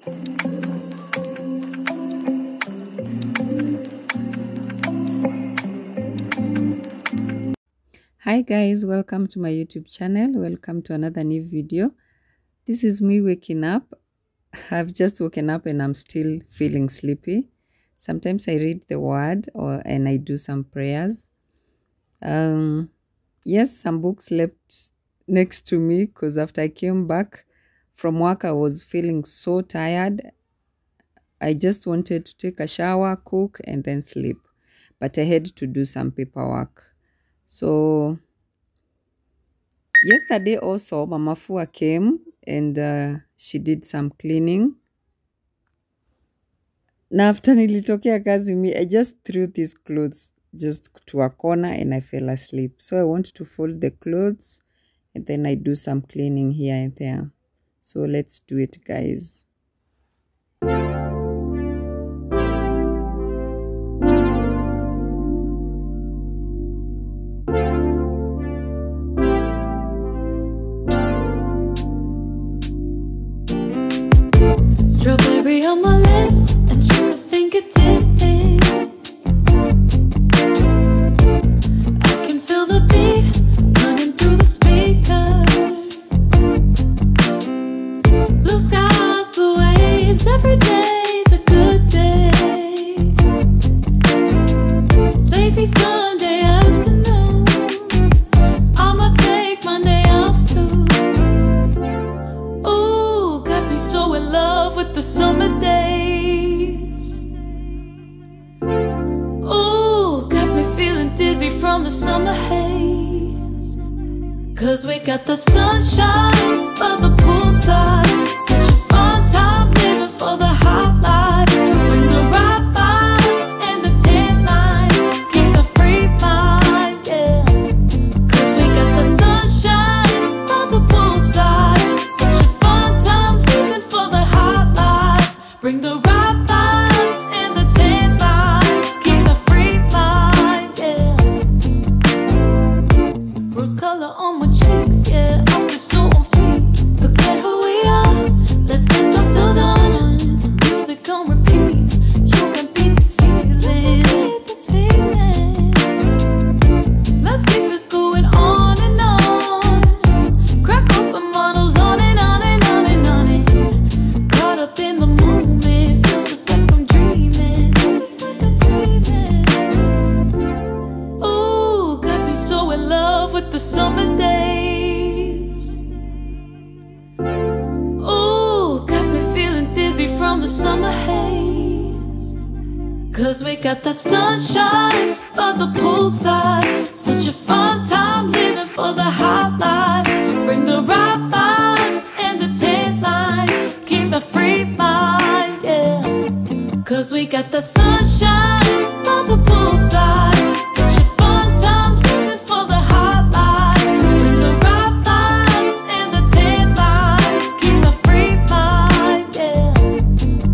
Hi guys, welcome to my YouTube channel. Welcome to another new video. This is me waking up. I've just woken up and I'm still feeling sleepy. Sometimes I read the word and I do some prayers. Yes, some books left next to me because after I came back from work, I was feeling so tired. I just wanted to take a shower, cook, and then sleep. But I had to do some paperwork. So yesterday also, Mama Fua came and she did some cleaning. Na after nilitokea kazi me, I just threw these clothes just to a corner and I fell asleep. So I want to fold the clothes and then I do some cleaning here and there. So let's do it, guys. Strawberry on my lips and sugar fingertips. I can feel the beat running through the speakers. Blue skies, blue waves, every day's a good day. Lazy Sunday afternoon, I'ma take Monday off too. Ooh, got me so in love with the summer days. Ooh, got me feeling dizzy from the summer haze. Cause we got the sunshine by the poolside. Such a fun time living for the hot life. Bring the right vibes and the tan lines. Keep a free mind, yeah. Cause we got the sunshine by the poolside. Such a fun time living for the hot life. Bring the right vibes and the tan lines. Keep a free mind, yeah. Rose color on my cheeks, yeah. I feel so on fleek. Forget who we are. Let's dance until dawn. Music on repeat. You can beat this feeling. Let's keep this going on and on. Crack open models on and on and on and on it. Caught up in the moment. Feels just like I'm dreaming. Just like I'm dreaming. Ooh, got me so in love with the summer days. Ooh, got me feeling dizzy from the summer haze. Cause we got the sunshine by the poolside. Such a fun time living for the hot life. Bring the right vibes and the tan lines. Keep the free mind, yeah. Cause we got the sunshine by the poolside. Such a fun time living for the hot life. Bring the right vibes and the tan lines. Keep the free mind, yeah.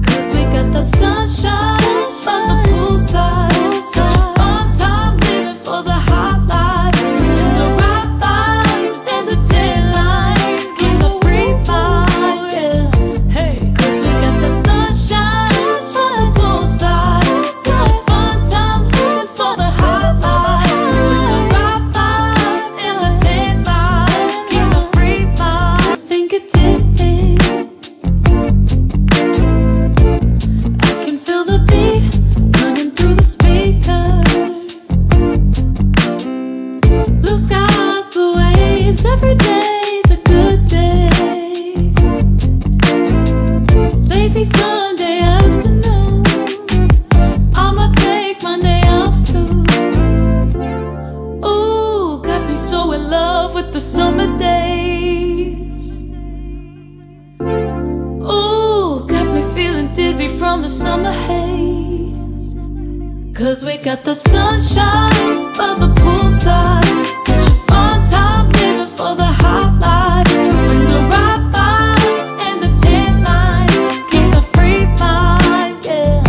Cause we got the sunshine by the poolside. Such a fun time living for the hot life. Bring the right vibes and the tan lines. Keep the free mind, yeah. Hey, cause we got the sunshine by the poolside. Such a fun time living for the hot life. Bring the right vibes and the tan lines. Keep the free mind. Fingertips. I can feel the beat running through the speakers. Blue skies, blue waves, every day's a good day. Lazy Sunday afternoon, I'ma take Monday off too. Ooh, got me so in love with the summer days. Ooh, got me feeling dizzy from the summer haze. Cause we got the sunshine by the poolside. Such a fun time living for the hot life. Bring the right vibes and the tan lines. Keep a free mind, yeah.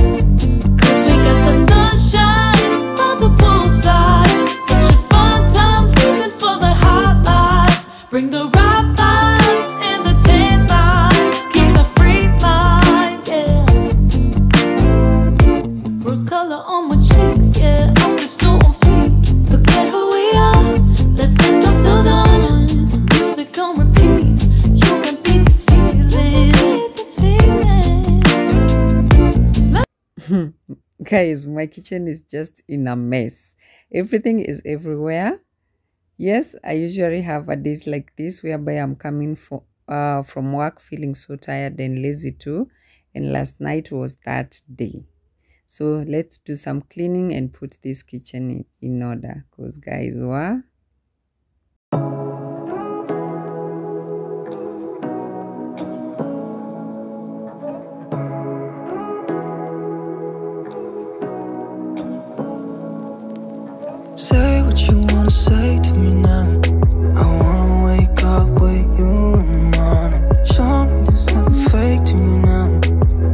Cause we got the sunshine by the poolside. Such a fun time living for the hot life. Bring the right vibes and the tan lines. Keep a free mind. rose color on my cheeks. Yeah, I feel so on fleek. Forget who we are. Let's dance until dawn. Music on repeat. You can beat this feeling. Beat this feeling. Guys, my kitchen is just in a mess. Everything is everywhere. Yes, I usually have a days like this whereby I'm coming from work feeling so tired and lazy too. And last night was that day. So let's do some cleaning and put this kitchen in order. Because guys, what? Say what you wanna say to me now. I wanna wake up with you in the morning. Show me there's nothing fake to you now.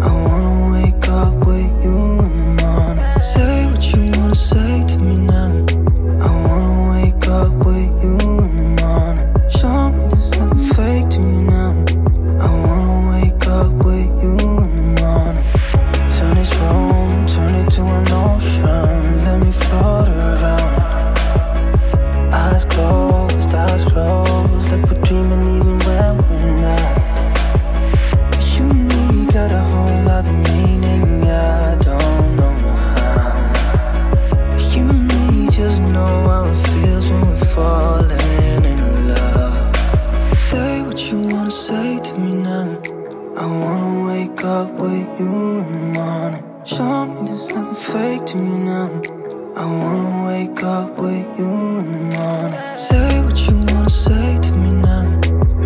I wanna wake up with you in the morning. Say what you wanna say to me now. I wanna wake up with you in the morning. Show me there's nothing fake to you now. I wanna wake up with you in the morning. Turn this room, turn it to an ocean. Let me float around. Eyes closed, like we're dreaming even when we're not. You and me got a whole other meaning, I don't know how. You and me just know how it feels when we're falling in love. Say what you wanna say to me now. I wanna wake up with you in the morning. Show me there's nothing fake to you now. I wanna wake up with you in the morning. Say what you wanna say to me now.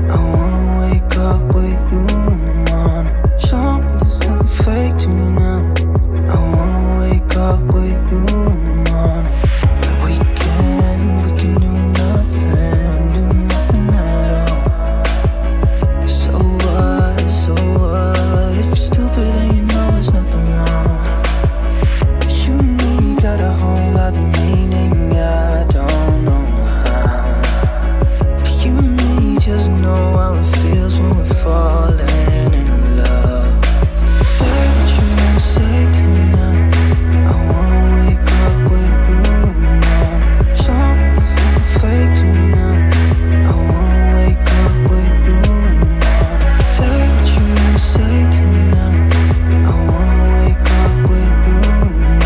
I wanna wake up with you in the morning. Show me there's nothing fake to me now. I wanna wake up with you in the morning. We can do nothing at all. So what? If you're stupid then you know there's nothing wrong. You and me got a whole other meaning, I don't know how. You and me just know how it feels when we're falling in love. Say what you wanna say to me now. I wanna wake up with you in the morning. Show me there's nothing fake to me now. I wanna wake up with you in the morning. Say what you wanna say to me now. I wanna wake up with you in the morning.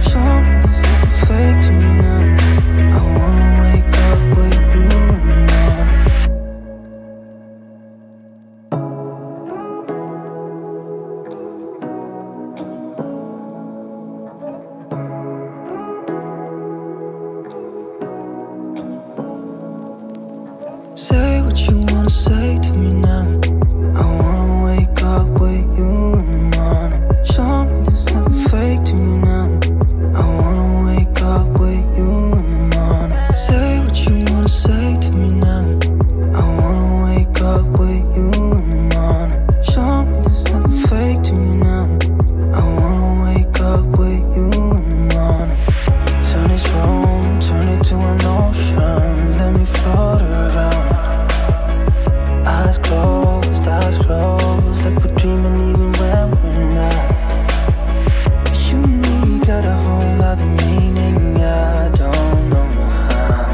Show me there's nothing fake to me now. I wanna wake up with you in the morning. Say what you wanna say to me now. I wanna wake up with you in the morning. Show me there's nothing fake to me now. I wanna wake up with you in the morning. Say what you wanna say to me now. I wanna wake up with you in the morning. Show me there's nothing fake to me now. I wanna wake up with you in the morning. Turn this room, turn it to an ocean. Let me float around. Eyes closed, like we're dreaming even when we're not. You and me got a whole other meaning, I don't know how.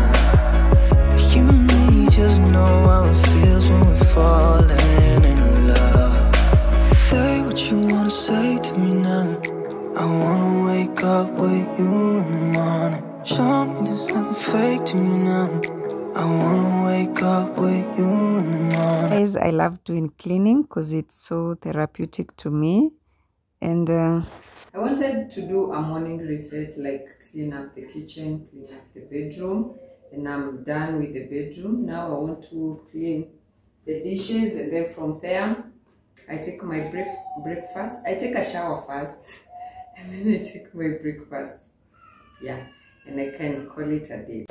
You and me just know how it feels when we're falling in love. Say what you wanna say to me now. I wanna wake up with you in the morning. Show me there's nothing fake to me now. I wanna wake up with you in the morning. Guys, I love doing cleaning because it's so therapeutic to me. And I wanted to do a morning reset, like clean up the kitchen, clean up the bedroom. And I'm done with the bedroom. Now I want to clean the dishes, and then from there, I take my breakfast. I take a shower first, and then I take my breakfast. Yeah, and I can call it a day.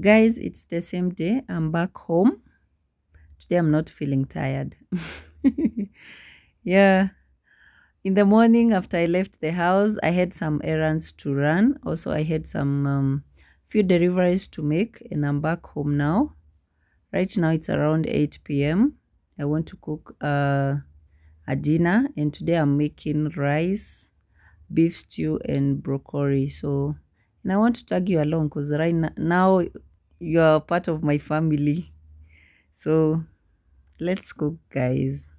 Guys, it's the same day. I'm back home. Today I'm not feeling tired. Yeah. In the morning after I left the house, I had some errands to run. Also, I had some few deliveries to make, and I'm back home now. Right now it's around 8 p.m. I want to cook a dinner, and today I'm making rice, beef stew, and broccoli. So, and I want to tag you along because right now you are part of my family. So let's cook, guys.